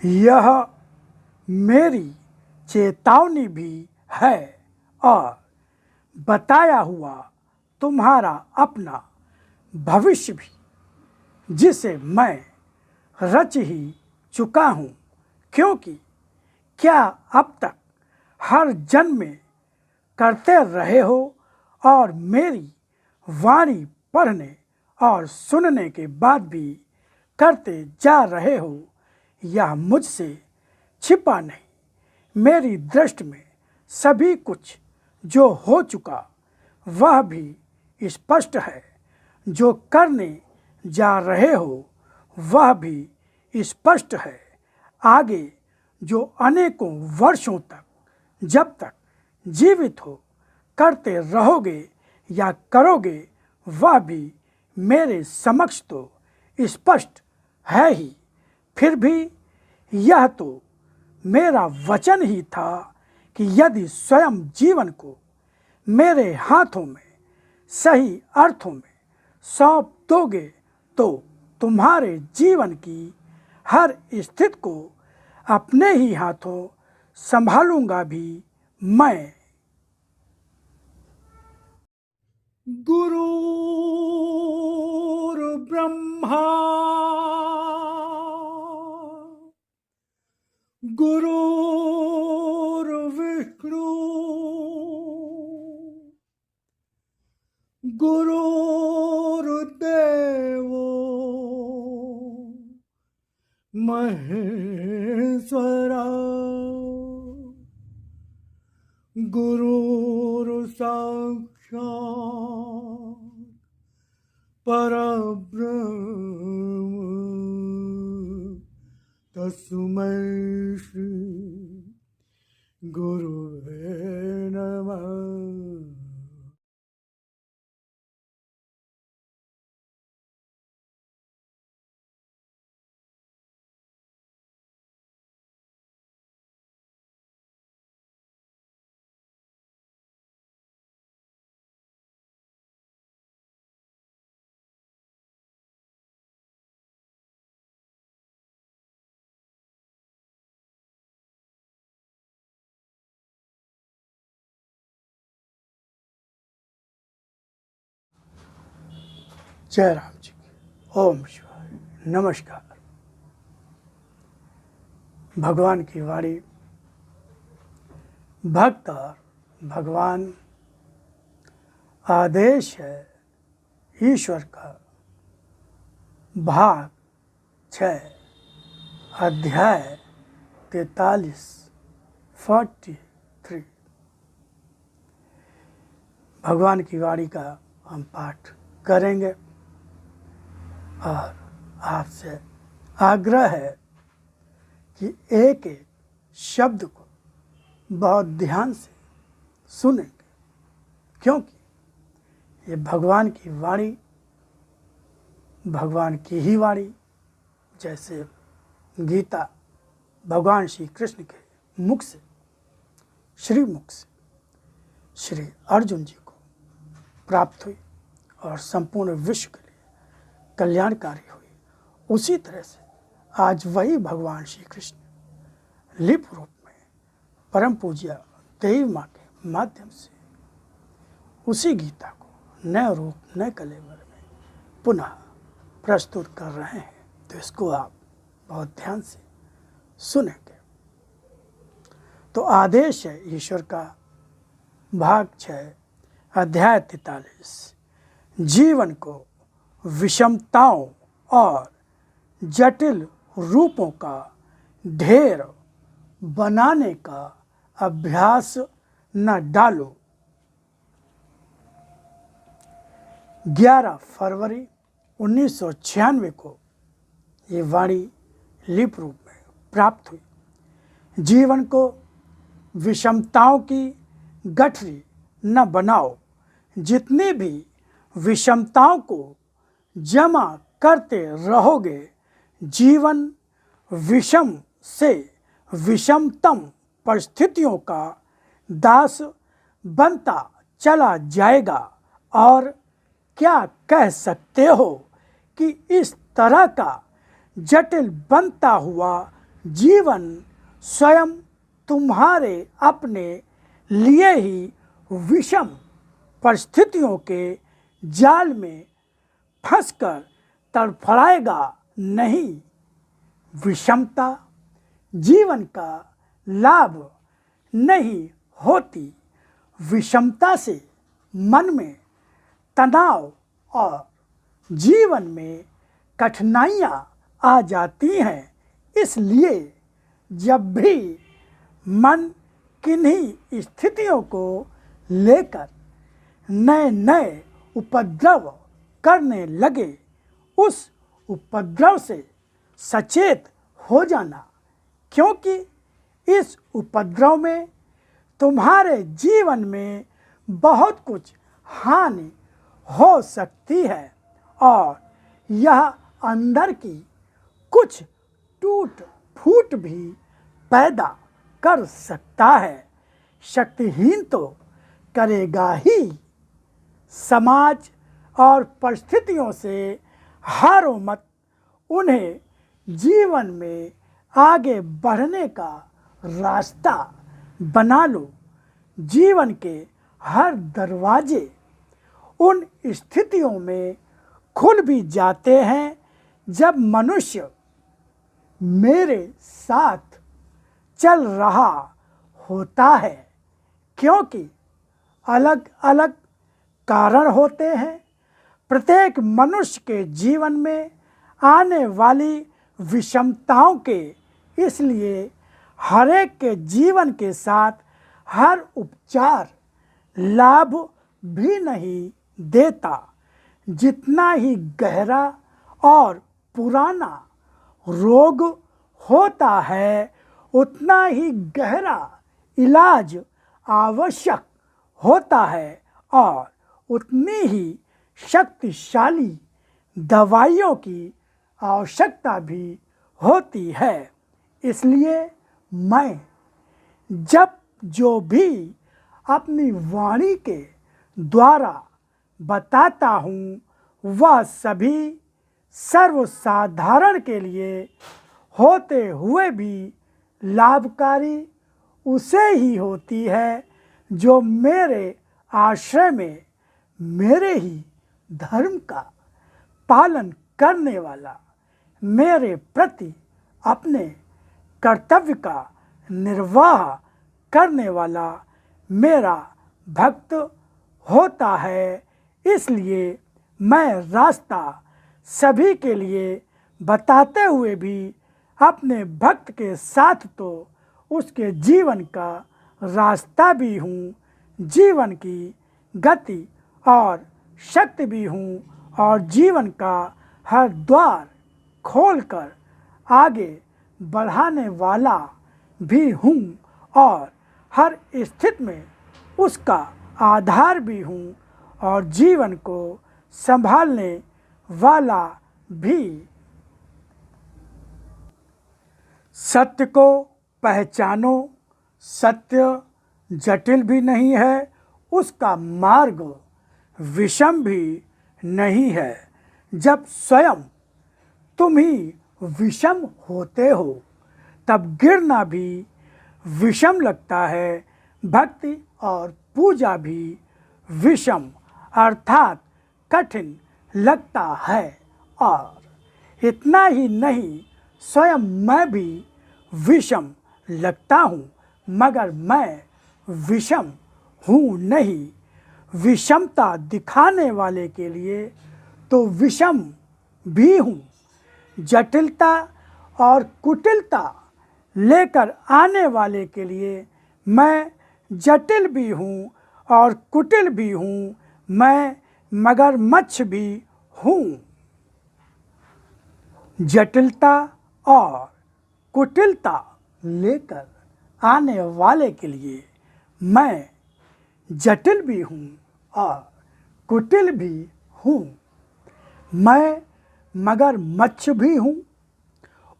यह मेरी चेतावनी भी है और बताया हुआ तुम्हारा अपना भविष्य भी, जिसे मैं रच ही चुका हूँ, क्योंकि क्या अब तक हर जन्म में करते रहे हो और मेरी वाणी पढ़ने और सुनने के बाद भी करते जा रहे हो। यह मुझसे छिपा नहीं। मेरी दृष्टि में सभी कुछ जो हो चुका वह भी स्पष्ट है, जो करने जा रहे हो वह भी स्पष्ट है। आगे जो अनेकों वर्षों तक जब तक जीवित हो करते रहोगे या करोगे वह भी मेरे समक्ष तो स्पष्ट है ही। फिर भी यह तो मेरा वचन ही था कि यदि स्वयं जीवन को मेरे हाथों में सही अर्थों में सौंप दोगे तो तुम्हारे जीवन की हर स्थिति को अपने ही हाथों संभालूंगा भी मैं। गुरुर्ब्रह्मा गुरुर्विष्णु गुरुर्देवो महेश्वरा गुरुर्साक्षात् परब्रह्म तस्मै श्री गुरुवे नमः। जय राम जी की। ओम शिवाय। नमस्कार। भगवान की वाणी भक्त और भगवान आदेश है ईश्वर का। भाग 6 अध्याय 43 भगवान की वाणी का हम पाठ करेंगे और आपसे आग्रह है कि एक एक शब्द को बहुत ध्यान से सुनेंगे, क्योंकि ये भगवान की वाणी भगवान की ही वाणी। जैसे गीता भगवान श्री कृष्ण के मुख से श्रीमुख से श्री अर्जुन जी को प्राप्त हुई और संपूर्ण विश्व के लिए कल्याणकारी हुई, उसी तरह से आज वही भगवान श्री कृष्ण लिप रूप में परम पूज्य देवी माँ के माध्यम से उसी गीता को नए रूप नए कलेवर में पुनः प्रस्तुत कर रहे हैं। तो इसको आप बहुत ध्यान से सुनेंगे। तो आदेश है ईश्वर का, भाग 6 अध्याय 43। जीवन को विषमताओं और जटिल रूपों का ढेर बनाने का अभ्यास न डालो। 11 फरवरी 1996 को ये वाणी लिप रूप में प्राप्त हुई। जीवन को विषमताओं की गठरी न बनाओ। जितनी भी विषमताओं को जमा करते रहोगे, जीवन विषम से विषमतम परिस्थितियों का दास बनता चला जाएगा। और क्या कह सकते हो कि इस तरह का जटिल बनता हुआ जीवन स्वयं तुम्हारे अपने लिए ही विषम परिस्थितियों के जाल में फंसकर तड़फड़ाएगा नहीं। विषमता जीवन का लाभ नहीं होती। विषमता से मन में तनाव और जीवन में कठिनाइयाँ आ जाती हैं। इसलिए जब भी मन किन्हीं स्थितियों को लेकर नए नए उपद्रव करने लगे, उस उपद्रव से सचेत हो जाना, क्योंकि इस उपद्रव में तुम्हारे जीवन में बहुत कुछ हानि हो सकती है और यह अंदर की कुछ टूट फूट भी पैदा कर सकता है। शक्तिहीन तो करेगा ही। समाज और परिस्थितियों से हारो मत। उन्हें जीवन में आगे बढ़ने का रास्ता बना लो। जीवन के हर दरवाजे उन स्थितियों में खुल भी जाते हैं जब मनुष्य मेरे साथ चल रहा होता है, क्योंकि अलग अलग कारण होते हैं। प्रत्येक मनुष्य के जीवन में आने वाली विषमताओं के, इसलिए हर एक के जीवन के साथ हर उपचार लाभ भी नहीं देता। जितना ही गहरा और पुराना रोग होता है, उतना ही गहरा इलाज आवश्यक होता है और उतनी ही शक्तिशाली दवाइयों की आवश्यकता भी होती है। इसलिए मैं जब जो भी अपनी वाणी के द्वारा बताता हूँ, वह सभी सर्वसाधारण के लिए होते हुए भी लाभकारी उसे ही होती है जो मेरे आश्रय में मेरे ही धर्म का पालन करने वाला, मेरे प्रति अपने कर्तव्य का निर्वाह करने वाला मेरा भक्त होता है। इसलिए मैं रास्ता सभी के लिए बताते हुए भी अपने भक्त के साथ तो उसके जीवन का रास्ता भी हूँ, जीवन की गति और शक्ति भी हूँ और जीवन का हर द्वार खोलकर आगे बढ़ाने वाला भी हूँ और हर स्थिति में उसका आधार भी हूँ और जीवन को संभालने वाला भी। सत्य को पहचानो। सत्य जटिल भी नहीं है, उसका मार्ग विषम भी नहीं है। जब स्वयं तुम ही विषम होते हो, तब गिरना भी विषम लगता है। भक्ति और पूजा भी विषम अर्थात कठिन लगता है। और इतना ही नहीं, स्वयं मैं भी विषम लगता हूँ, मगर मैं विषम हूँ नहीं। विषमता दिखाने वाले के लिए तो विषम भी हूँ। जटिलता और कुटिलता लेकर आने वाले के लिए मैं जटिल भी हूँ और कुटिल भी हूँ। मैं मगरमच्छ भी हूँ। जटिलता और कुटिलता लेकर आने वाले के लिए मैं जटिल भी हूँ और कुटिल भी हूँ। मैं मगरमच्छ भी हूँ।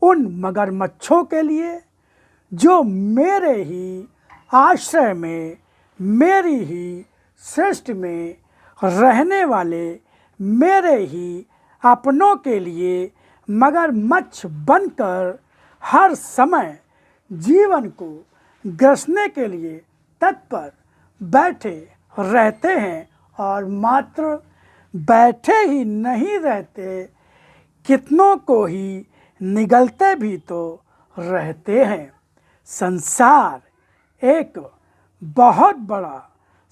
उन मगरमच्छों के लिए जो मेरे ही आश्रय में, मेरी ही सृष्टि में रहने वाले मेरे ही अपनों के लिए मगरमच्छ बनकर हर समय जीवन को ग्रसने के लिए तत्पर बैठे रहते हैं और मात्र बैठे ही नहीं रहते, कितनों को ही निगलते भी तो रहते हैं। संसार एक बहुत बड़ा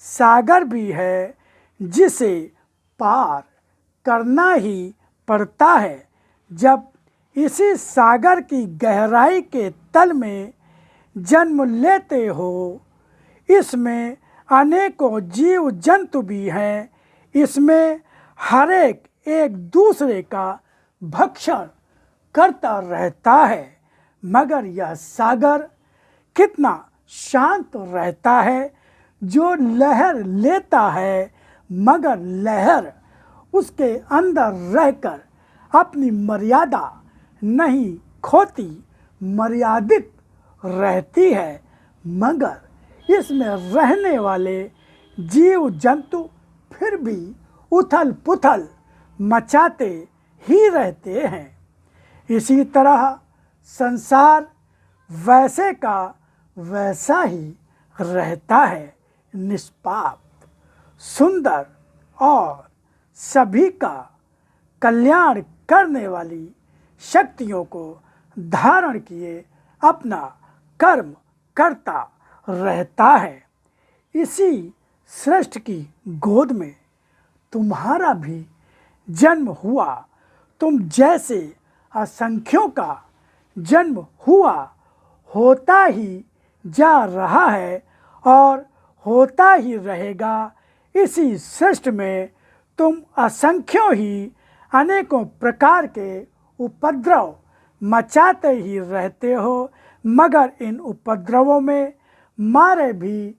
सागर भी है जिसे पार करना ही पड़ता है। जब इसी सागर की गहराई के तल में जन्म लेते हो, इसमें अनेकों जीव जंतु भी हैं, इसमें हर एक दूसरे का भक्षण करता रहता है, मगर यह सागर कितना शांत रहता है। जो लहर लेता है मगर लहर उसके अंदर रहकर अपनी मर्यादा नहीं खोती, मर्यादित रहती है, मगर इसमें रहने वाले जीव जंतु फिर भी उथल पुथल मचाते ही रहते हैं। इसी तरह संसार वैसे का वैसा ही रहता है, निष्पाप, सुंदर और सभी का कल्याण करने वाली शक्तियों को धारण किए अपना कर्म करता रहता है। इसी सृष्टि की गोद में तुम्हारा भी जन्म हुआ, तुम जैसे असंख्यों का जन्म हुआ, होता ही जा रहा है और होता ही रहेगा। इसी सृष्टि में तुम असंख्यों ही अनेकों प्रकार के उपद्रव मचाते ही रहते हो, मगर इन उपद्रवों में मारे भी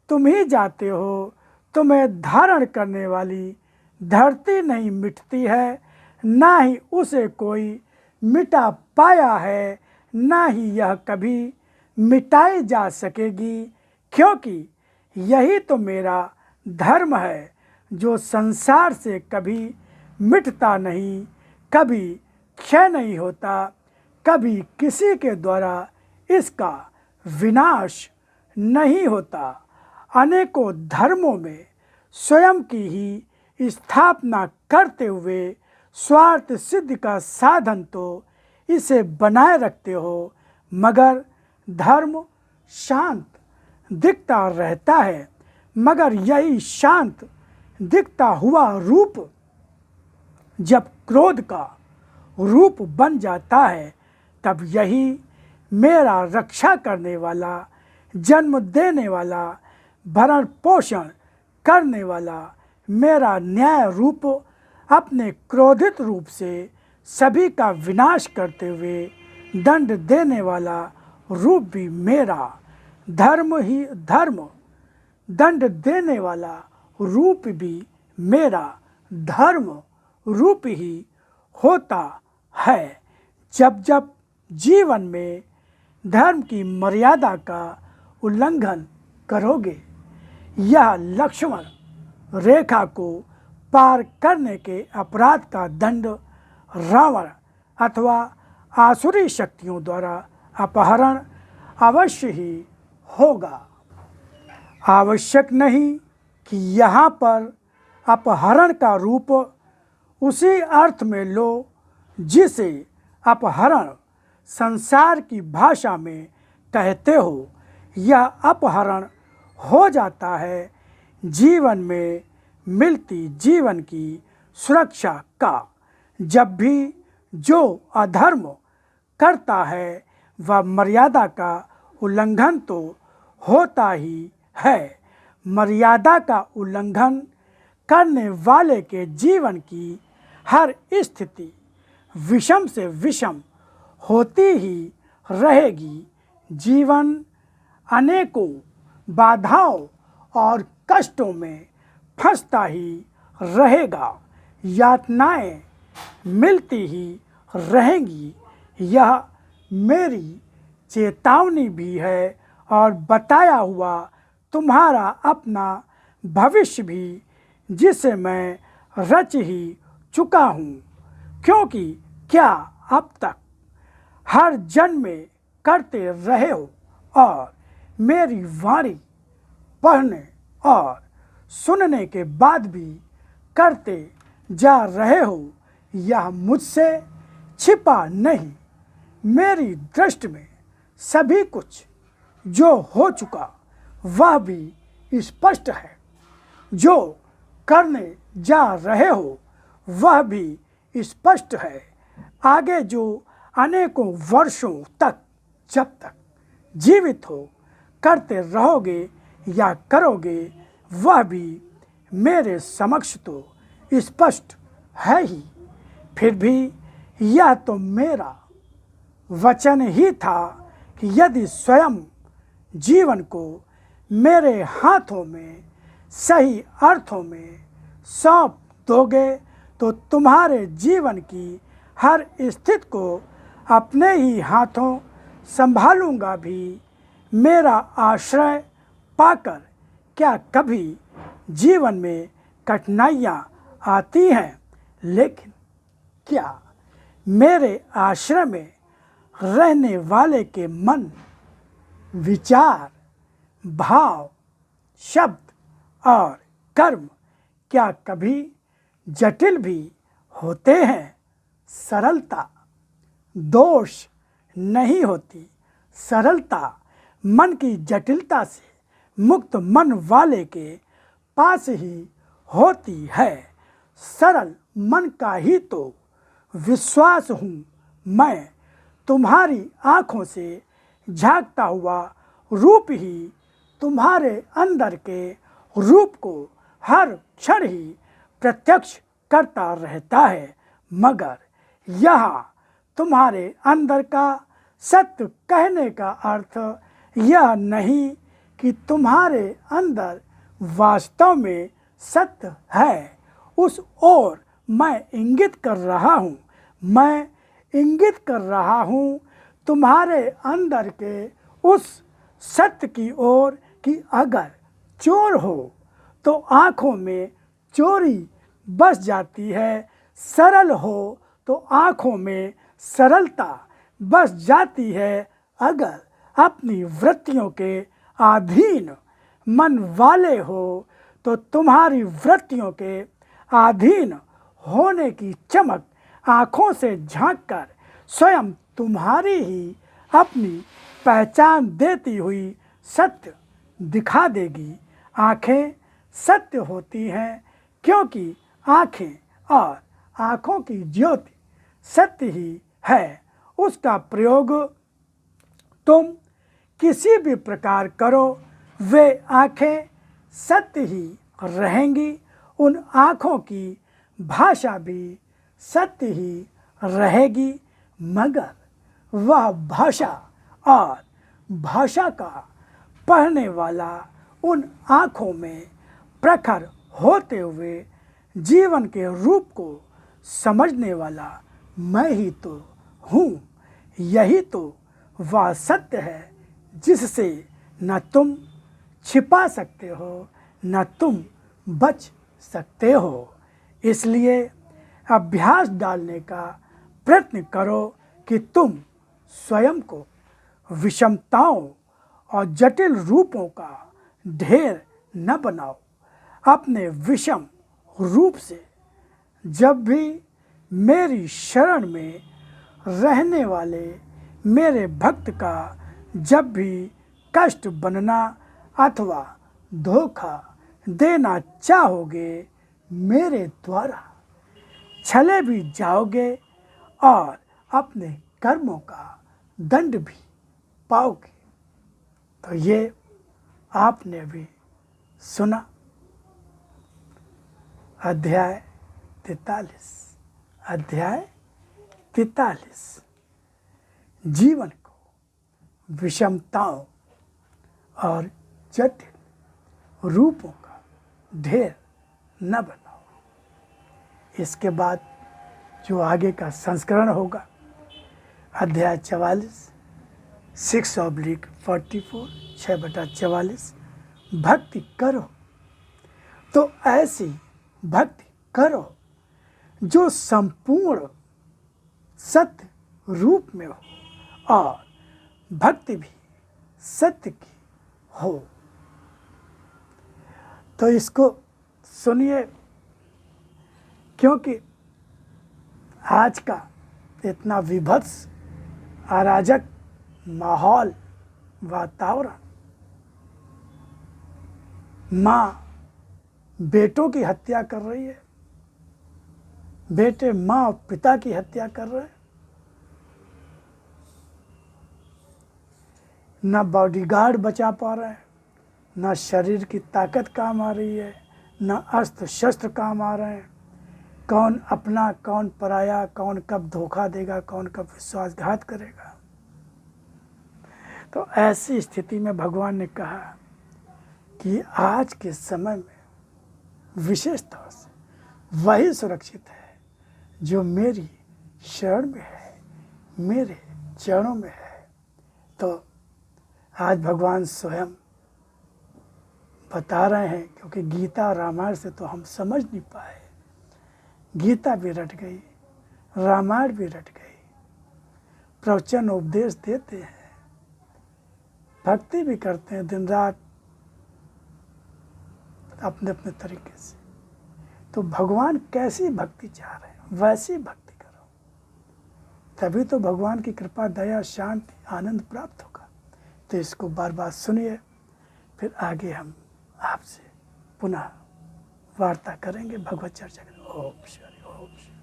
तुम ही जाते हो। तुम्हें धारण करने वाली धरती नहीं मिटती है, ना ही उसे कोई मिटा पाया है, ना ही यह कभी मिटाई जा सकेगी, क्योंकि यही तो मेरा धर्म है जो संसार से कभी मिटता नहीं, कभी क्षय नहीं होता, कभी किसी के द्वारा इसका विनाश नहीं होता। अनेकों धर्मों में स्वयं की ही स्थापना करते हुए स्वार्थ सिद्धि का साधन तो इसे बनाए रखते हो, मगर धर्म शांत दिखता रहता है, मगर यही शांत दिखता हुआ रूप जब क्रोध का रूप बन जाता है, तब यही मेरा रक्षा करने वाला, जन्म देने वाला, भरण पोषण करने वाला मेरा न्याय रूप अपने क्रोधित रूप से सभी का विनाश करते हुए दंड देने वाला रूप भी मेरा धर्म ही धर्म, दंड देने वाला रूप भी मेरा धर्म रूप ही होता है। जब जब जीवन में धर्म की मर्यादा का उल्लंघन करोगे, यह लक्ष्मण रेखा को पार करने के अपराध का दंड रावण अथवा आसुरी शक्तियों द्वारा अपहरण अवश्य ही होगा। आवश्यक नहीं कि यहाँ पर अपहरण का रूप उसी अर्थ में लो जिसे अपहरण संसार की भाषा में कहते हो। यह अपहरण हो जाता है जीवन में मिलती जीवन की सुरक्षा का। जब भी जो अधर्म करता है वह मर्यादा का उल्लंघन तो होता ही है। मर्यादा का उल्लंघन करने वाले के जीवन की हर स्थिति विषम से विषम होती ही रहेगी। जीवन अनेकों बाधाओं और कष्टों में फंसता ही रहेगा, यातनाएं मिलती ही रहेंगी। यह मेरी चेतावनी भी है और बताया हुआ तुम्हारा अपना भविष्य भी, जिसे मैं रच ही चुका हूँ। क्योंकि क्या अब तक हर जन्म में करते रहे हो और मेरी वाणी पढ़ने और सुनने के बाद भी करते जा रहे हो, यह मुझसे छिपा नहीं। मेरी दृष्टि में सभी कुछ जो हो चुका वह भी स्पष्ट है, जो करने जा रहे हो वह भी स्पष्ट है। आगे जो अनेकों वर्षों तक जब तक जीवित हो करते रहोगे या करोगे वह भी मेरे समक्ष तो स्पष्ट है ही। फिर भी यह तो मेरा वचन ही था कि यदि स्वयं जीवन को मेरे हाथों में सही अर्थों में सौंप दोगे तो तुम्हारे जीवन की हर स्थिति को अपने ही हाथों संभालूंगा भी। मेरा आश्रय पाकर क्या कभी जीवन में कठिनाइयाँ आती हैं, लेकिन क्या मेरे आश्रय में रहने वाले के मन, विचार, भाव, शब्द और कर्म क्या कभी जटिल भी होते हैं? सरलता दोष नहीं होती। सरलता मन की जटिलता से मुक्त मन वाले के पास ही होती है। सरल मन का ही तो विश्वास हूँ मैं। तुम्हारी आँखों से झांकता हुआ रूप ही तुम्हारे अंदर के रूप को हर क्षण ही प्रत्यक्ष करता रहता है। मगर यहाँ तुम्हारे अंदर का सत्य कहने का अर्थ यह नहीं कि तुम्हारे अंदर वास्तव में सत्य है। उस ओर मैं इंगित कर रहा हूँ। मैं इंगित कर रहा हूँ तुम्हारे अंदर के उस सत्य की ओर कि अगर चोर हो तो आँखों में चोरी बस जाती है, सरल हो तो आँखों में सरलता बस जाती है। अगर अपनी वृत्तियों के अधीन मन वाले हो तो तुम्हारी वृत्तियों के अधीन होने की चमक आँखों से झांककर स्वयं तुम्हारी ही अपनी पहचान देती हुई सत्य दिखा देगी। आँखें सत्य होती हैं क्योंकि आँखें और आँखों की ज्योति सत्य ही है। उसका प्रयोग तुम किसी भी प्रकार करो वे आँखें सत्य ही रहेंगी। उन आँखों की भाषा भी सत्य ही रहेगी। मगर वह भाषा और भाषा का पढ़ने वाला उन आँखों में प्रखर होते हुए जीवन के रूप को समझने वाला मैं ही तो हूँ। यही तो वह सत्य है जिससे न तुम छिपा सकते हो न तुम बच सकते हो। इसलिए अभ्यास डालने का प्रयत्न करो कि तुम स्वयं को विषमताओं और जटिल रूपों का ढेर न बनाओ। अपने विषम रूप से जब भी मेरी शरण में रहने वाले मेरे भक्त का जब भी कष्ट बनना अथवा धोखा देना चाहोगे, मेरे द्वारा छले भी जाओगे और अपने कर्मों का दंड भी पाओगे। तो ये आपने भी सुना अध्याय 43 जीवन को विषमताओं और जटिल रूपों का ढेर न बनाओ। इसके बाद जो आगे का संस्करण होगा अध्याय 44 6/44 6/44 भक्ति करो तो ऐसी भक्ति करो जो संपूर्ण सत्य रूप में हो और भक्ति भी सत्य की हो। तो इसको सुनिए, क्योंकि आज का इतना विभत्स अराजक माहौल, वातावरण, माँ बेटों की हत्या कर रही है, बेटे माँ और पिता की हत्या कर रहे हैं, न बॉडीगार्ड बचा पा रहे हैं, न शरीर की ताकत काम आ रही है, न अस्त्र शस्त्र काम आ रहे हैं। कौन अपना, कौन पराया, कौन कब धोखा देगा, कौन कब विश्वासघात करेगा। तो ऐसी स्थिति में भगवान ने कहा कि आज के समय में विशेष तौर से वही सुरक्षित है जो मेरी शरण में है, मेरे चरणों में है। तो आज भगवान स्वयं बता रहे हैं, क्योंकि गीता रामायण से तो हम समझ नहीं पाए, गीता भी रट गई, रामायण भी रट गई, प्रवचन उपदेश देते हैं, भक्ति भी करते हैं दिन रात अपने अपने तरीके से। तो भगवान कैसी भक्ति चाह रहे हैं, वैसी भक्ति करो, तभी तो भगवान की कृपा, दया, शांति, आनंद प्राप्त होगा। तो इसको बार बार सुनिए, फिर आगे हम आपसे पुनः वार्ता करेंगे, भगवत चर्चा करेंगे। ओम श्री ओम श्री।